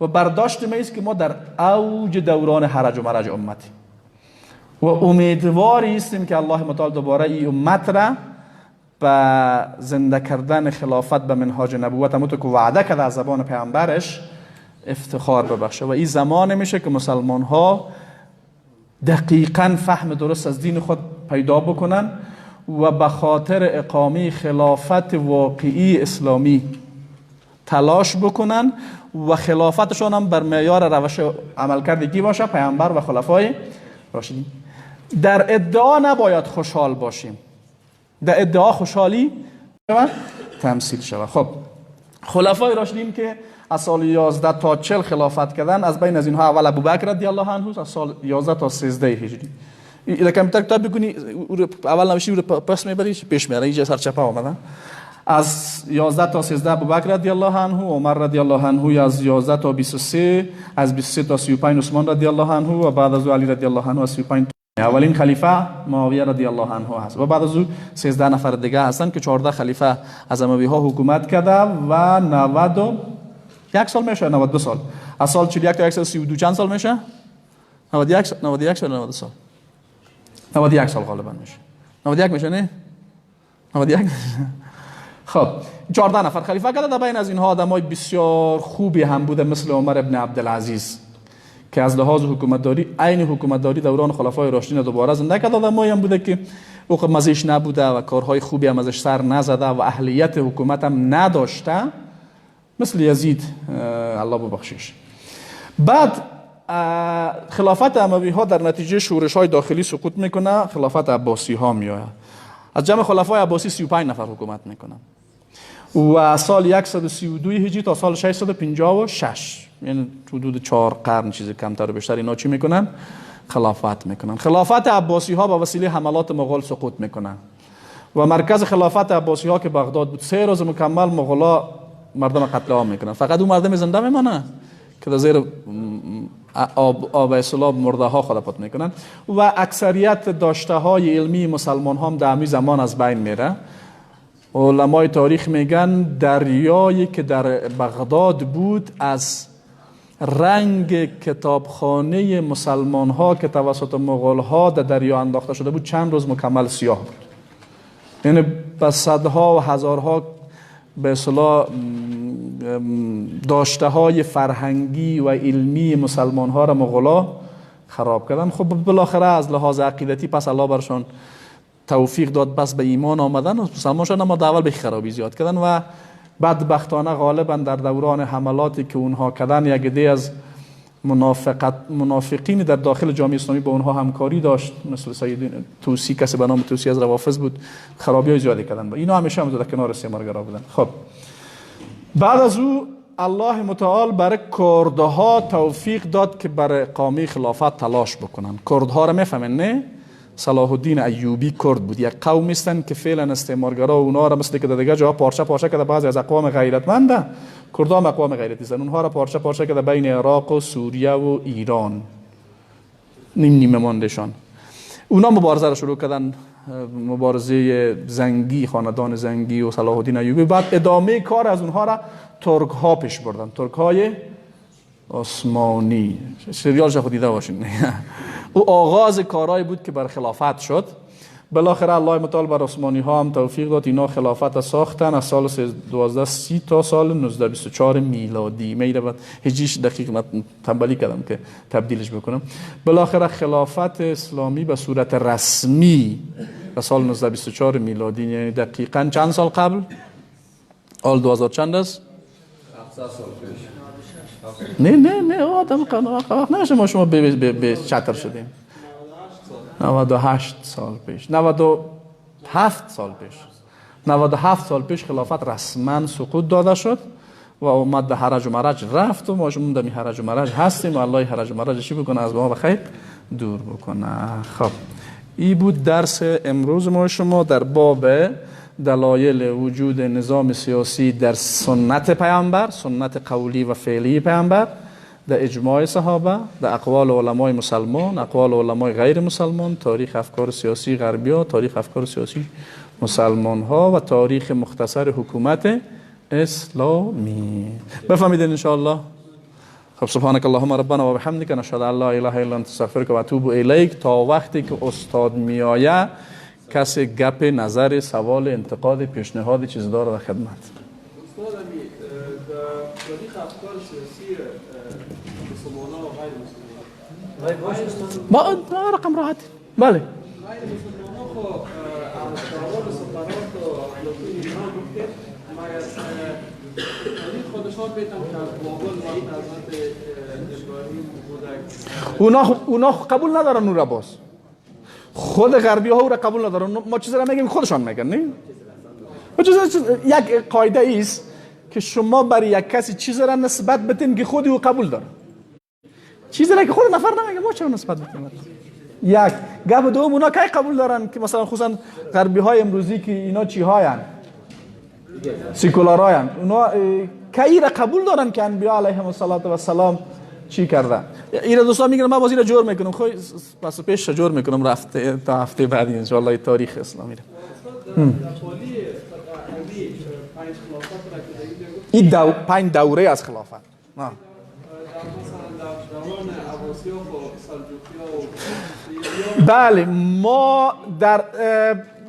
و برداشت ما است که ما در اوج دوران حرج و مرج امتی و امیدواری هستیم که الله متعال دوباره این امت را به زنده کردن خلافت به منهاج نبوت همونطور که وعده کرده از زبان پیامبرش افتخار ببخشه و این زمان میشه که مسلمان ها دقیقاً فهم درست از دین خود پیدا بکنن و به خاطر اقامه خلافت واقعی اسلامی تلاش بکنن و خلافتشون هم بر معیار روش عملکردگی باشه پیامبر و خلفای راشدین. در ادعا نباید خوشحال باشیم، در ادعا خوشحالی تمثیل شود. خب خلفای راشدین که از سال 11 تا 40 خلافت کردن، از بین از اینها اول ابوبکر رضی الله عنه از سال 11 تا 13 هجری. اذا کامپیوتر کتاب بکنی اول نوشتی رو پس میبری پیش میاره، اینجا سر چپا اومده. از 11 تا 13 ابوبکر رضی الله عنه، عمر رضی الله عنه از 11 تا 23، از 23 تا 35 عثمان رضی الله عنه و بعد از علی رضی الله عنه از 35 اولین خلیفه معاویه رضی الله عنه هست و بعد از او 13 نفر دیگه هستن که 14 خلیفه از اموی ها حکومت کرده و 91 سال میشه، 92 سال. از سال 41 تا 132 چند سال میشه؟ 91 سال 92 سال. 91 سال غالبا میشه. 91 میشه نه؟ 91. خب 14 نفر خلیفه کرده، در بین از اینها آدمای بسیار خوبی هم بوده مثل عمر ابن عبدالعزیز که از لحاظ حکومتداری عین حکومتداری دوران خلفای راشدین دوباره زنده کرده. آدمایی هم بوده که او مزهش نبوده و کارهای خوبی هم ازش سر نزده و اهلیت حکومت هم نداشته مثل یزید الله ببخشش. بعد خلافت اموی ها در نتیجه شورش های داخلی سقوط میکنه، خلافت عباسی ها میآید. از جمع خلفای عباسی 35 نفر حکومت میکنن و سال 132 هجری تا سال 656 یعنی حدود 4 قرن چیز کمتر و بیشتر اینا چی میکنن؟ خلافت میکنن. خلافت عباسی ها با وسیله حملات مغول سقوط میکنن و مرکز خلافت عباسی ها که بغداد بود 3 روز مکمل مغولا مردم قتل عام میکنن. فقط اون مردم زنده میمانه که در زیر آب اصلاب مرده ها خلافت میکنن و اکثریت داشته های علمی مسلمان هم در همین زمان از بین میره. علمای تاریخ میگن دریایی که در بغداد بود از رنگ کتابخانه مسلمان ها که توسط مغول ها در دریا انداخته شده بود چند روز مکمل سیاه بود. یعنی به صدها و هزارها به اصطلاح داشته های فرهنگی و علمی مسلمان ها را مغولا خراب کردن. خب بالاخره از لحاظ عقیدتی پس الله برشان توفیق داد بس به ایمان آمدن و مسلمان شدن، اما اول به خرابی زیاد کردن و بدبختانه غالبا در دوران حملاتی که اونها کردن یک عده از منافقین در داخل جامعه اسلامی با اونها همکاری داشت مثل سید توسی، کسی به نام توسی از روافض بود، خرابی های زیادی کردن و اینا همیشه هم در کنار استعمارگرا بودن. خب بعد از او الله متعال برای کردها توفیق داد که برای اقامه خلافت تلاش بکنن. کردها را میفهمن نه؟ صلاح الدین ایوبی کرد بود. یک قوم هستن که فعلا استعمارگرا اونها را مثل که دیگه جا پارچه پارچه کرده، بعضی از اقوام غیرتمنده کردها هم اقوام غیرتی هستن، اونها را پارچه پارچه کرده بین عراق و سوریه و ایران نیم نیمه ماندشان. اونا مبارزه را شروع کردن، مبارزه زنگی، خاندان زنگی و صلاح الدین ایوبی. بعد ادامه کار از اونها را ترک ها پیش بردن، ترک های عثمانی. سریالش خود دیده باشین. او آغاز کارهایی بود که بر خلافت شد. بالاخره الله متعال بر عثمانی ها هم توفیق داد اینا خلافت ساختن از سال 1230 تا سال 1924 میلادی. میره بعد هجیش دقیق تنبلی کردم که تبدیلش بکنم. بالاخره خلافت اسلامی به صورت رسمی به سال 1924 میلادی، یعنی دقیقاً چند سال قبل؟ آل 2000 چند است؟ 700 سال پیش. نه آدم وقت نمیشه ما شما به چتر شدیم. 98 سال پیش، 97 سال پیش، 97 سال پیش خلافت رسما سقوط داده شد و اومد به حرج و مرج رفت و ما شما در حرج و مرج هستیم و الله حرج و مرج چی بکنه از ما بخیر دور بکنه. خب این بود درس امروز ما شما در باب دلایل وجود نظام سیاسی در سنت پیامبر، سنت قولی و فعلی پیامبر در اجماع صحابه، در اقوال علمای مسلمان، اقوال علمای غیر مسلمان، تاریخ افکار سیاسی غربی ها، تاریخ افکار سیاسی مسلمان ها و تاریخ مختصر حکومت اسلامی. بفهمیدین ان شاء الله؟ خب سبحانك اللهم ربنا و بحمدك نشهد ان لا اله الا انت استغفرك و اتوب الیک. تا وقتی که استاد میآید کسی گپ، نظر، سوال، انتقاد، پیشنهاد چیز داره در خدمت. استاد امی در تاریخ افکار سیاسی مسلمان ها و غیر مسلمان با رقم راحت. بله. غیر مسلمان ها خو اعضاء سفارات و افلاطون اینا گفته مگر تاریخ خودشان بیتن که از بابل وقت حضرت ابراهیم بودک اونا قبول ندارن اون را باز. خود غربی ها او را قبول ندارن. ما چیزی را میگیم خودشان میگن نه؟ یک قاعده ایست که شما برای یک کسی چیزی را نسبت بدین که خودی او قبول داره. چیزی را که خود نفر نمیگه ما چرا نسبت بدیم؟ یک گپ دوم اونا کی قبول دارن که مثلا خصوصا غربی های امروزی که اینا چی هاین؟ سیکولارایان. اونا کی را قبول دارن که انبیا علیهم السلام چی کردن؟ اینا دوستا میگن من باز اینا جور میکنم. خب پس پیش جور میکنم رفته تا هفته بعد ان شاء الله تاریخ اسلامی را. این 5 دوره از خلافت. نه. بله ما در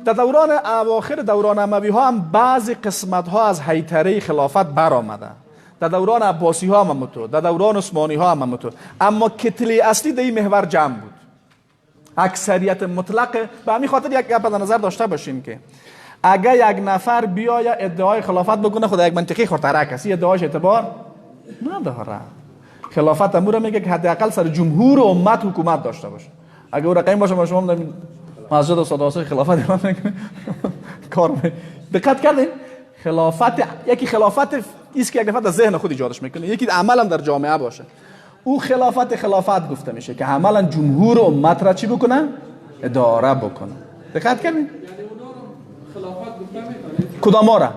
دوران اواخر دوران اموی ها هم بعضی قسمت ها از هیتره خلافت برآمده. در دوران عباسی ها هم همونطور، در دوران عثمانی ها هم همونطور. اما کتله اصلی در این محور جمع بود. اکثریت مطلق. به همین خاطر یک گپ در نظر داشته باشین که اگر یک نفر بیاید ادعای خلافت بکنه خود یک منطقی خورترک است، ادعاش اعتبار نداره. خلافت امور میگه که حداقل سر جمهور امت حکومت داشته باشه. اگه او رقم باشه ما شما در مسجد استاد واسه خلافت اعلام میکنه کار دقت کردین؟ خلافت یکی خلافت است که یک نفر در ذهن خود ایجادش میکنه، یکی عملا در جامعه باشه. او خلافت گفته میشه که عملا جمهور امت را چی بکنه؟ اداره بکنه. دقت کردین؟ یعنی اونا رو خلافت گفته میکنه؟ کدام را؟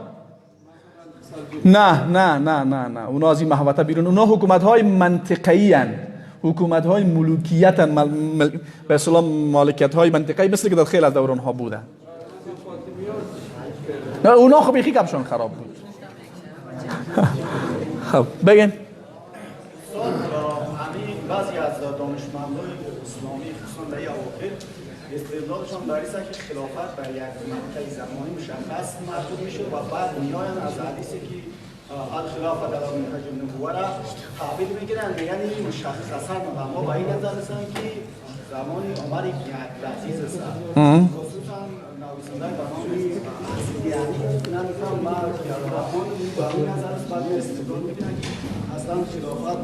نه اونا از این محوطه بیرون. اونا حکومت های منطقه‌ای هستند، حکومت های ملوکیت به اصطلاح مالکیت های منطقه‌ای مثل که در خیلی از دوران ها بوده. نه اونا خب یکی گپشون خراب بود. خب بگین. بعضی از دانشمندان اسلامی خصوصا در اواخر استدلالشان بر این است که خلافت بر یک مقطع زمانی مشخص محدود میشه و بعد میاین از حدیثی که الخلافه در منهج النبوه را تعبیر میگیرن، یعنی مشخصا اما با این نظر هستند که زمان عمر بن عبدالعزیز است. خصوصا نویسنده برنامه یعنی نمی‌فهم ما با این نظر است بعد استدلال میگیرن اصلا خلافت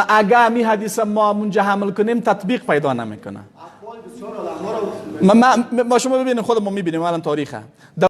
اگه می حدیث ما منجا حمل کنیم تطبیق پیدا نمیکنه. ما شما ببینیم خود ما میبینیم الان تاریخه